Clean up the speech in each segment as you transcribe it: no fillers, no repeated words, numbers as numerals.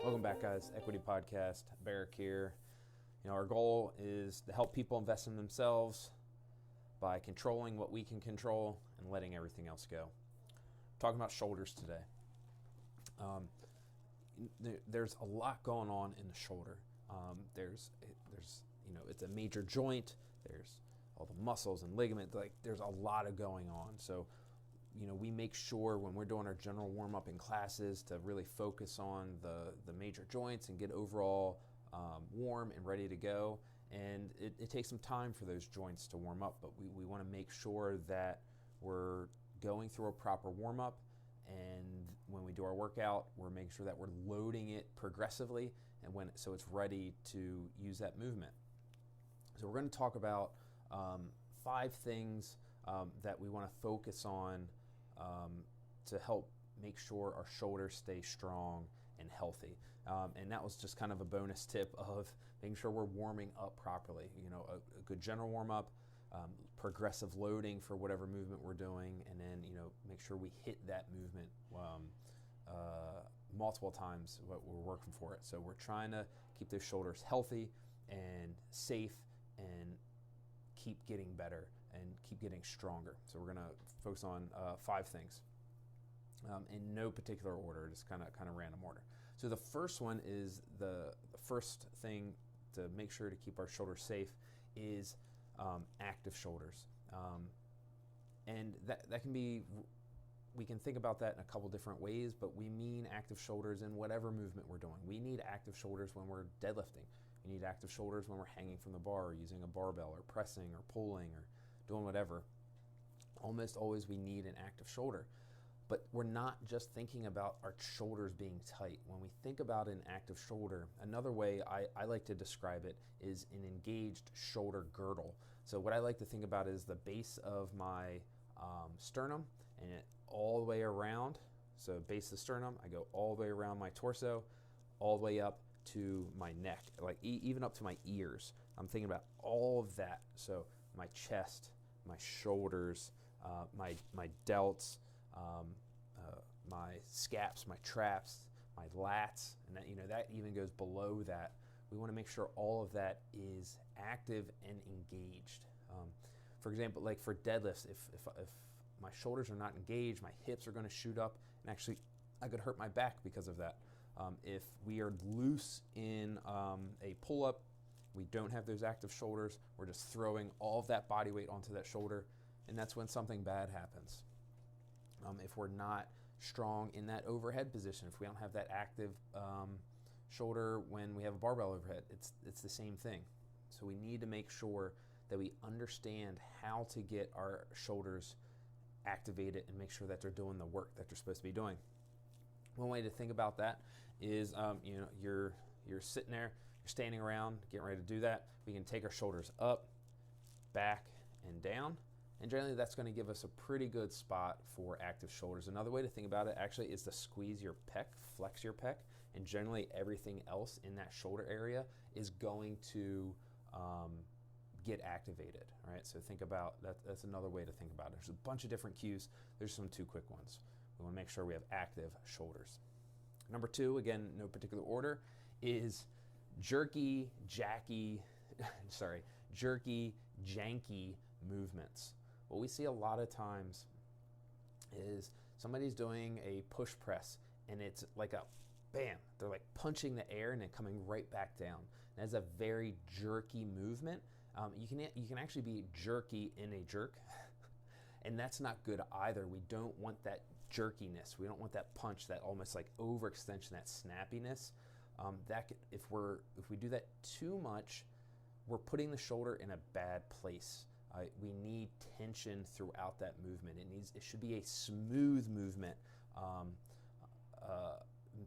Welcome back, guys. Equity Podcast, Berek here. Our goal is to help people invest in themselves by controlling what we can control and letting everything else go. Talking about shoulders today. There's a lot going on in the shoulder. There's it's a major joint. There's all the muscles and ligaments. There's a lot of going on. So, we make sure when we're doing our general warm-up in classes to really focus on the major joints and get overall warm and ready to go. And it takes some time for those joints to warm up, but we want to make sure that we're going through a proper warm-up, and when we do our workout, we're making sure that we're loading it progressively and so it's ready to use that movement. So we're going to talk about 5 things that we want to focus on to help make sure our shoulders stay strong and healthy. And that was just kind of a bonus tip of making sure we're warming up properly. A good general warm up, progressive loading for whatever movement we're doing, and then make sure we hit that movement multiple times what we're working for it. So we're trying to keep those shoulders healthy and safe and keep getting better and keep getting stronger. So we're going to focus on 5 things in no particular order, just kind of random order. So the first one is the first thing to make sure to keep our shoulders safe is active shoulders. And that can be, we can think about that in a couple different ways, but we mean active shoulders in whatever movement we're doing. We need active shoulders when we're deadlifting. We need active shoulders when we're hanging from the bar or using a barbell or pressing or pulling or doing whatever. Almost always we need an active shoulder. But we're not just thinking about our shoulders being tight. When we think about an active shoulder, another way I like to describe it is an engaged shoulder girdle. So what I like to think about is the base of my sternum and it all the way around. So base of the sternum, I go all the way around my torso, all the way up to my neck, even up to my ears. I'm thinking about all of that. So my chest, my shoulders, my delts, my scaps, my traps, my lats, and that even goes below that. We want to make sure all of that is active and engaged. For example, like for deadlifts, if my shoulders are not engaged, my hips are going to shoot up, and actually I could hurt my back because of that. If we are loose in a pull-up, we don't have those active shoulders, we're just throwing all of that body weight onto that shoulder, and that's when something bad happens. If we're not strong in that overhead position, if we don't have that active shoulder when we have a barbell overhead, it's the same thing. So we need to make sure that we understand how to get our shoulders activated and make sure that they're doing the work that they're supposed to be doing. One way to think about that is, you're sitting there, you're standing around, getting ready to do that. We can take our shoulders up, back, and down. And generally that's going to give us a pretty good spot for active shoulders. Another way to think about it actually is to squeeze your pec, flex your pec, and generally everything else in that shoulder area is going to get activated. All right, so think about that. That's another way to think about it. There's a bunch of different cues. There's some 2 quick ones. We want to make sure we have active shoulders. Number 2, again, no particular order, is jerky, janky movements. What we see a lot of times is somebody's doing a push press and it's like a bam, they're like punching the air and then coming right back down. That's a very jerky movement. You can actually be jerky in a jerk. And that's not good either. We don't want that jerkiness. We don't want that punch, that almost like overextension, that snappiness. If we do that too much, we're putting the shoulder in a bad place. We need tension throughout that movement. It should be a smooth movement.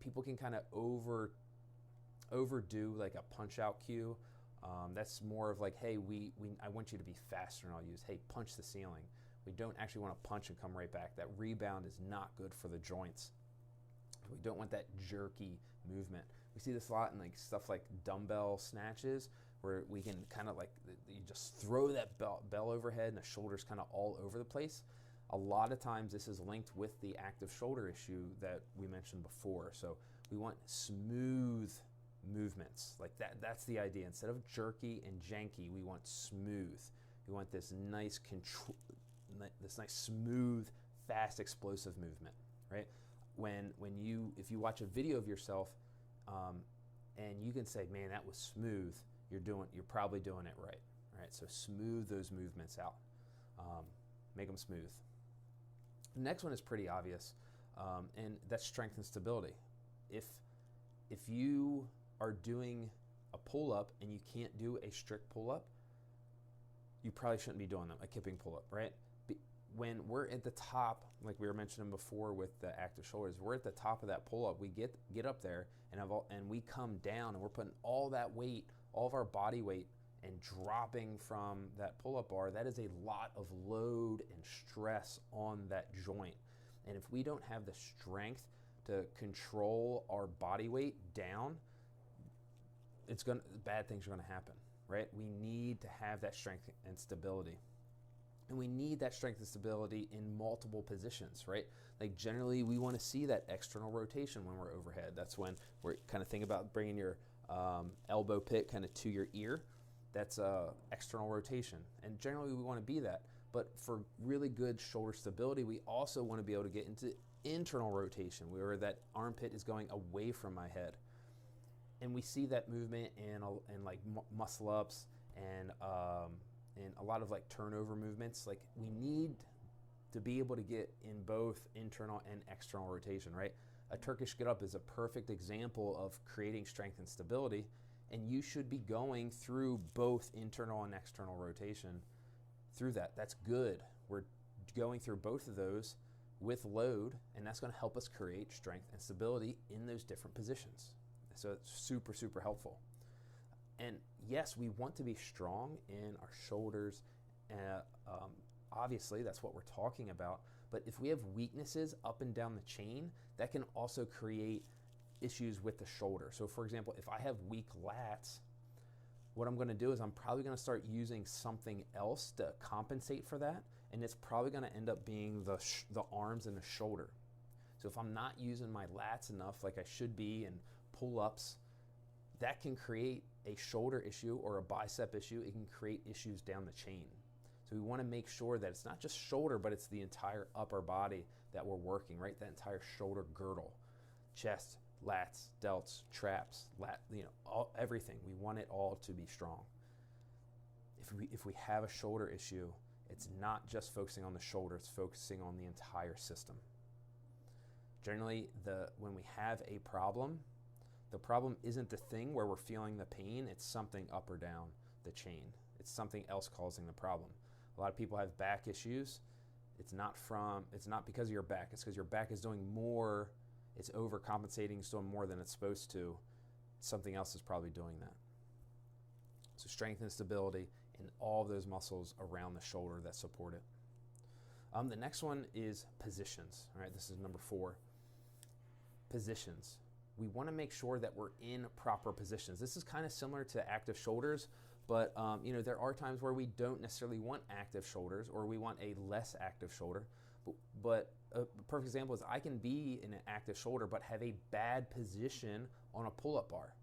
People can kind of overdo like a punch out cue. That's more of like, hey, I want you to be faster, and I'll use, hey, punch the ceiling. We don't actually want to punch and come right back. That rebound is not good for the joints. We don't want that jerky movement. We see this a lot in like stuff like dumbbell snatches, where we can kind of like, you just throw that bell overhead and the shoulders kind of all over the place. A lot of times this is linked with the active shoulder issue that we mentioned before. So we want smooth movements. Like that's the idea. Instead of jerky and janky, we want smooth. We want this nice smooth, fast, explosive movement, right? If you watch a video of yourself, and you can say, man, that was smooth, you're probably doing it right. So smooth those movements out. Make them smooth. The next one is pretty obvious, and that's strength and stability. If you are doing a pull-up and you can't do a strict pull-up, you probably shouldn't be doing them, a kipping pull-up, right? When we're at the top, like we were mentioning before with the active shoulders, we're at the top of that pull-up, we get up there and we come down and we're putting all that weight, all of our body weight, and dropping from that pull-up bar. That is a lot of load and stress on that joint. And if we don't have the strength to control our body weight down, bad things are gonna happen, right? We need to have that strength and stability. And we need that strength and stability in multiple positions, right? Like generally we wanna see that external rotation when we're overhead. That's when we're kind of thinking about bringing your elbow pit kind of to your ear. That's external rotation. And generally we wanna be that. But for really good shoulder stability, we also wanna be able to get into internal rotation, where that armpit is going away from my head. And we see that movement in like muscle ups and a lot of like turnover movements. Like we need to be able to get in both internal and external rotation, right? A Turkish get up is a perfect example of creating strength and stability, and you should be going through both internal and external rotation through that. That's good. We're going through both of those with load, and that's going to help us create strength and stability in those different positions. So it's super, super helpful. And yes, we want to be strong in our shoulders. Obviously, that's what we're talking about. But if we have weaknesses up and down the chain, that can also create issues with the shoulder. So for example, if I have weak lats, what I'm gonna do is I'm probably gonna start using something else to compensate for that. And it's probably gonna end up being the arms and the shoulder. So if I'm not using my lats enough like I should be in pull-ups, that can create a shoulder issue or a bicep issue. It can create issues down the chain. So we wanna make sure that it's not just shoulder, but it's the entire upper body that we're working, right? That entire shoulder girdle, chest, lats, delts, traps, everything. We want it all to be strong. If we have a shoulder issue, it's not just focusing on the shoulder, it's focusing on the entire system. Generally, when we have a problem, the problem isn't the thing where we're feeling the pain, it's something up or down the chain. It's something else causing the problem. A lot of people have back issues. It's not because of your back, it's because your back is doing more, it's overcompensating, it's doing more than it's supposed to. Something else is probably doing that. So strength and stability in all of those muscles around the shoulder that support it. The next one is positions. All right, this is number 4. Positions. We want to make sure that we're in proper positions. This is kind of similar to active shoulders, but there are times where we don't necessarily want active shoulders, or we want a less active shoulder. But a perfect example is I can be in an active shoulder but have a bad position on a pull-up bar.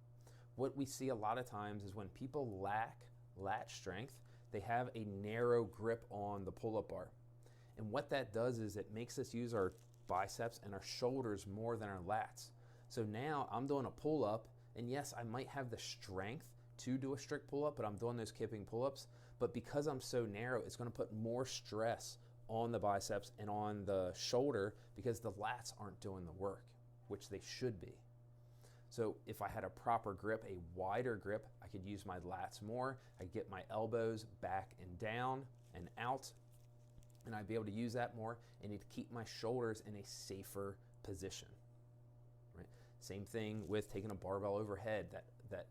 What we see a lot of times is when people lack lat strength, they have a narrow grip on the pull-up bar. And what that does is it makes us use our biceps and our shoulders more than our lats. So now I'm doing a pull-up, and yes, I might have the strength to do a strict pull-up, but I'm doing those kipping pull-ups. But because I'm so narrow, it's gonna put more stress on the biceps and on the shoulder because the lats aren't doing the work, which they should be. So if I had a proper grip, a wider grip, I could use my lats more. I could get my elbows back and down and out, and I'd be able to use that more, and it'd keep my shoulders in a safer position. Right? Same thing with taking a barbell overhead, that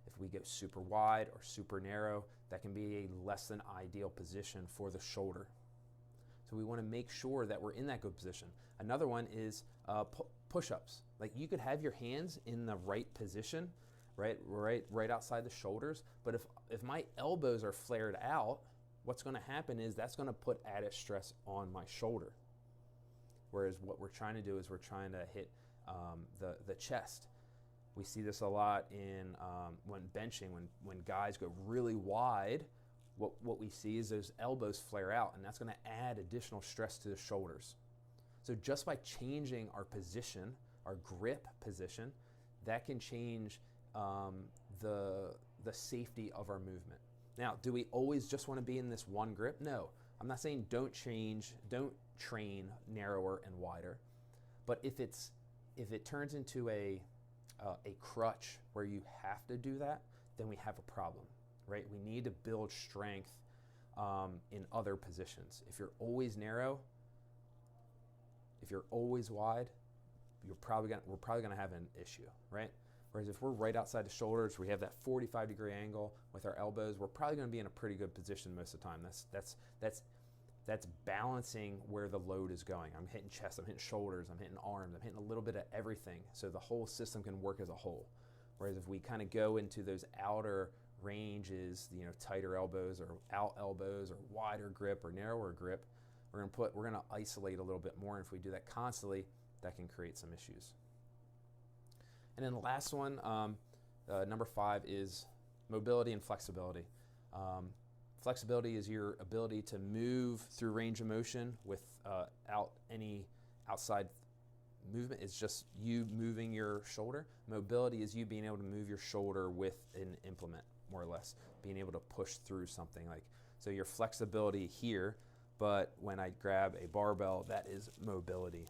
if we go super wide or super narrow, that can be a less than ideal position for the shoulder. So we want to make sure that we're in that good position. Another one is push-ups. Like you could have your hands in the right position, right outside the shoulders, but if my elbows are flared out, what's going to happen is that's going to put added stress on my shoulder. Whereas what we're trying to do is we're trying to hit the chest. We see this a lot in when benching, when guys go really wide, what we see is those elbows flare out, and that's going to add additional stress to the shoulders. So just by changing our position, our grip position, that can change the safety of our movement. Now, do we always just want to be in this one grip? No. I'm not saying don't train narrower and wider, but if it turns into a crutch where you have to do that, then we have a problem, right? We need to build strength in other positions. If you're always narrow, if you're always wide, we're probably gonna have an issue, right? Whereas if we're right outside the shoulders, we have that 45-degree angle with our elbows, we're probably gonna be in a pretty good position most of the time. That's balancing where the load is going. I'm hitting chest, I'm hitting shoulders, I'm hitting arms, I'm hitting a little bit of everything, so the whole system can work as a whole. Whereas if we kind of go into those outer ranges, tighter elbows or out elbows or wider grip or narrower grip, we're gonna isolate a little bit more, and if we do that constantly, that can create some issues. And then the last one, number 5, is mobility and flexibility. Flexibility is your ability to move through range of motion without any outside movement. It's just you moving your shoulder. Mobility is you being able to move your shoulder with an implement, more or less, being able to push through something. So your flexibility here, but when I grab a barbell, that is mobility.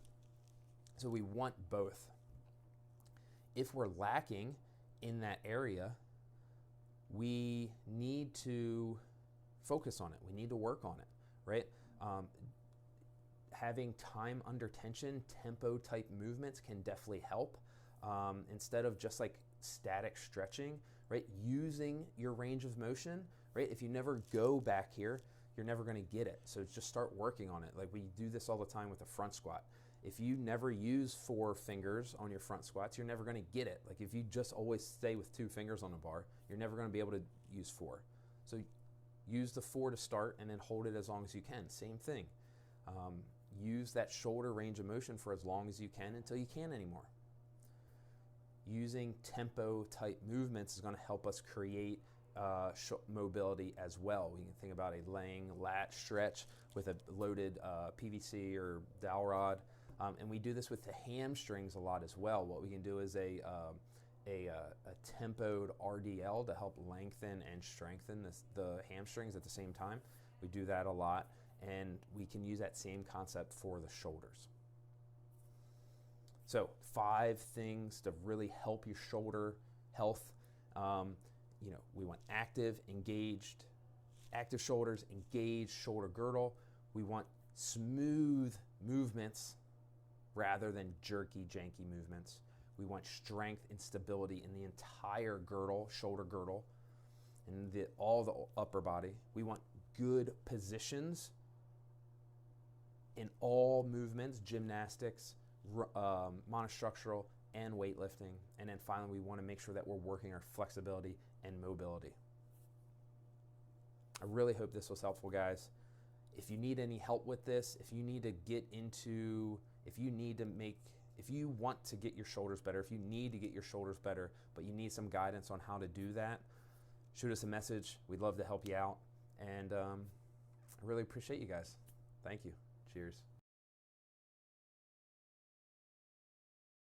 So we want both. If we're lacking in that area, we need to focus on it. We need to work on it, right? Having time under tension, tempo type movements can definitely help. Instead of just like static stretching, right? Using your range of motion, right? If you never go back here, you're never going to get it. So just start working on it. Like we do this all the time with a front squat. If you never use 4 fingers on your front squats, you're never going to get it. Like if you just always stay with 2 fingers on the bar, you're never going to be able to use 4. So use the 4 to start and then hold it as long as you can. Same thing. Use that shoulder range of motion for as long as you can until you can't anymore. Using tempo type movements is going to help us create mobility as well. We can think about a laying lat stretch with a loaded PVC or dowel rod. And we do this with the hamstrings a lot as well. What we can do is a tempoed RDL to help lengthen and strengthen the hamstrings at the same time. We do that a lot, and we can use that same concept for the shoulders. So 5 things to really help your shoulder health. We want active shoulders, engaged shoulder girdle. We want smooth movements rather than jerky, janky movements. We want strength and stability in the entire girdle, shoulder girdle, and all the upper body. We want good positions in all movements, gymnastics, monostructural, and weightlifting. And then finally, we want to make sure that we're working our flexibility and mobility. I really hope this was helpful, guys. If you need any help with this, if you want to get your shoulders better, if you need to get your shoulders better, but you need some guidance on how to do that, shoot us a message. We'd love to help you out. And I really appreciate you guys. Thank you. Cheers.